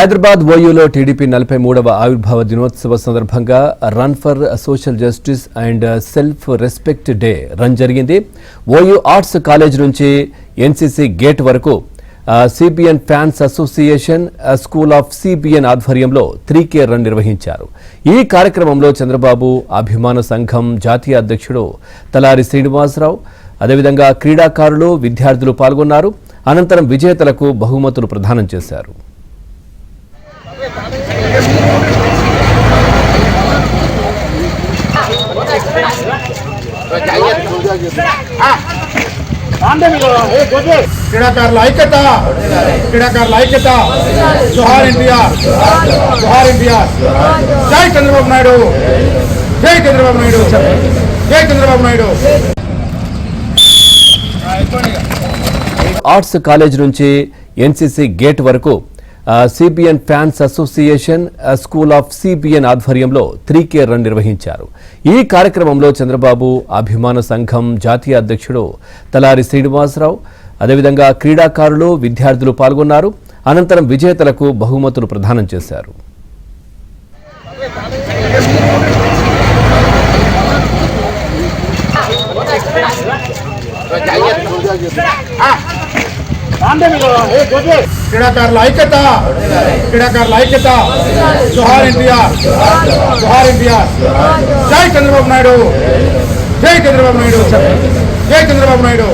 Hyderabad ఓయూలో TDP 43వ ఆవిర్భావ దినోత్సవ సందర్భంగా run for social justice and self respect day run జరిగింది. ఓయూ ఆర్ట్స్ కాలేజ్ నుంచి ఎన్సీసీ గేట్ వరకు CBN fans association school of CBN ఆధ్వర్యంలో 3K రన్ నిర్వహించారు. ఈ కార్యక్రమంలో చంద్రబాబు అభిమాన సంఘం జాతీయ అధ్యక్షుడు తలారి శ్రీనివాసరావు, అదేవిధంగా క్రీడాకారులు, విద్యార్థులు పాల్గొన్నారు. అనంతరం విజేతలకు బహుమతులు ప్రదానం చేశారు. క్రీడాకారుల ఐక్యత, క్రీడాకారుల ఐక్యత. జోహార్ ఎన్టీఆర్, జోహార్ ఎన్టీఆర్. జై చంద్రబాబు నాయుడు, జై చంద్రబాబు నాయుడు, జై చంద్రబాబు నాయుడు. ఆర్ట్స్ కాలేజ్ నుంచి ఎన్సీసీ గేట్ వరకు CBN fans association school of CBN ఆధ్వర్యంలో 3K రన్ నిర్వహించారు. ఈ కార్యక్రమంలో చంద్రబాబు అభిమాన సంఘం జాతీయ అధ్యక్షుడు తలారి శ్రీనివాసరావు, అదేవిధంగా క్రీడాకారులు, విద్యార్థులు పాల్గొన్నారు. అనంతరం విజేతలకు బహుమతులు ప్రదానం చేశారు. క్రీడాకారుల ఐక్యత, క్రీడాకారుల ఐక్యత. జోహార్ ఎన్టీఆర్, జోహార్ ఎన్టీఆర్. జై చంద్రబాబు నాయుడు, జై చంద్రబాబు నాయుడు, జై చంద్రబాబు నాయుడు.